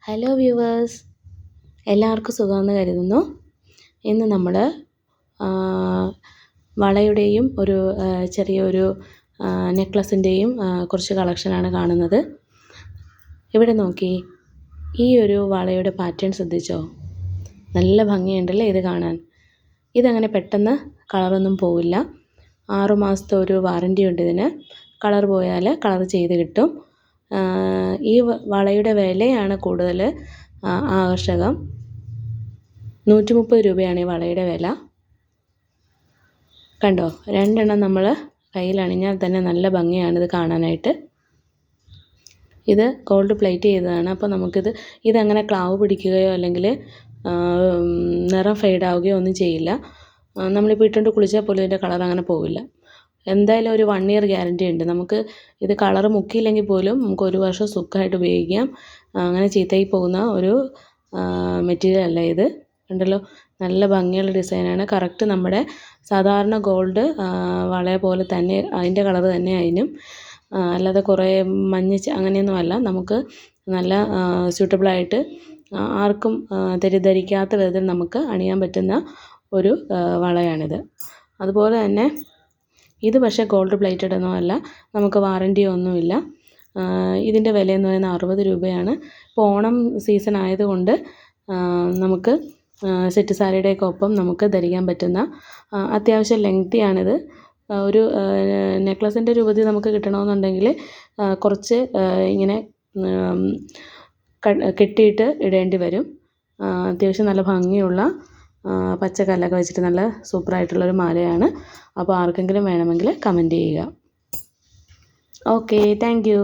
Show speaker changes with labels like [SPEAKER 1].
[SPEAKER 1] Hello viewers, എല്ലാവർക്കും സുഖമെന്ന് കരുതുന്നു. ഇന്ന് നമ്മൾ വളയുടെയും ചെറിയൊരു നെക്ലസിൻ്റെയും കുറച്ച് കളക്ഷനാണ് കാണുന്നത്. ഇവിടെ നോക്കി, ഈ ഒരു വളയുടെ പാറ്റേൺ ശ്രദ്ധിച്ചോ? നല്ല ഭംഗിയുണ്ടല്ലേ ഇത് കാണാൻ. ഇതങ്ങനെ പെട്ടെന്ന് കളറൊന്നും പോവില്ല. 6 മാസത്തെ ഒരു വാറൻറ്റി ഉണ്ട് ഇതിന്. കളർ പോയാൽ കളർ ചെയ്ത് കിട്ടും. ഈ വളയുടെ വിലയാണ് കൂടുതൽ ആകർഷകം. 130 രൂപയാണ് ഈ വളയുടെ വില. കണ്ടോ, 2 എണ്ണം നമ്മൾ കയ്യിലണിഞ്ഞാൽ തന്നെ നല്ല ഭംഗിയാണിത് കാണാനായിട്ട്. ഇത് ഗോൾഡ് പ്ലേറ്റ് ചെയ്തതാണ്. അപ്പോൾ ഇതങ്ങനെ ക്ലാവ് പിടിക്കുകയോ അല്ലെങ്കിൽ നിറം ഫെയ്ഡ് ആവുകയോ ഒന്നും ചെയ്യില്ല. നമ്മളിപ്പോൾ ഇട്ടുകൊണ്ട് കുളിച്ചാൽ പോലും ഇതിൻ്റെ കളർ അങ്ങനെ പോവില്ല. എന്തായാലും ഒരു 1 ഇയർ ഗ്യാരൻറ്റി ഉണ്ട്. നമുക്ക് ഇത് കളർ മുക്കിയില്ലെങ്കിൽ പോലും നമുക്ക് 1 വർഷം സുഖമായിട്ട് ഉപയോഗിക്കാം. അങ്ങനെ ചീത്തയായി പോകുന്ന ഒരു മെറ്റീരിയൽ അല്ല ഇത്. ഉണ്ടല്ലോ, നല്ല ഭംഗിയുള്ള ഡിസൈനാണ്. കറക്റ്റ് നമ്മുടെ സാധാരണ ഗോൾഡ് വളയെ പോലെ തന്നെ അതിൻ്റെ കളർ തന്നെ അതിനും. അല്ലാതെ കുറേ അങ്ങനെയൊന്നും അല്ല. നമുക്ക് നല്ല സ്യൂട്ടബിളായിട്ട് ആർക്കും തെറ്റിദ്ധരിക്കാത്ത വിധത്തിൽ നമുക്ക് അണിയാൻ പറ്റുന്ന ഒരു വളയാണിത്. അതുപോലെ തന്നെ ഇത് പക്ഷേ ഗോൾഡ് പ്ലേറ്റഡ് ഒന്നും അല്ല, നമുക്ക് വാറൻറ്റി ഒന്നുമില്ല. ഇതിൻ്റെ വിലയെന്ന് പറയുന്നത് 60 രൂപയാണ്. ഇപ്പോൾ ഓണം സീസൺ ആയതുകൊണ്ട് നമുക്ക് സെറ്റ് സാരിയുടെയൊക്കെ ഒപ്പം നമുക്ക് ധരിക്കാൻ പറ്റുന്ന അത്യാവശ്യം ലെങ്തിയാണിത്. ഒരു നെക്ലസിൻ്റെ രൂപത്തിൽ നമുക്ക് കിട്ടണമെന്നുണ്ടെങ്കിൽ കുറച്ച് ഇങ്ങനെ കെട്ടിയിട്ട് ഇടേണ്ടി വരും. അത്യാവശ്യം നല്ല ഭംഗിയുള്ള പച്ചക്കല്ലൊക്കെ വെച്ചിട്ട് നല്ല സൂപ്പറായിട്ടുള്ളൊരു മാലയാണ്. അപ്പോൾ ആർക്കെങ്കിലും വേണമെങ്കിൽ കമൻറ്റ് ചെയ്യുക. Okay, thank you.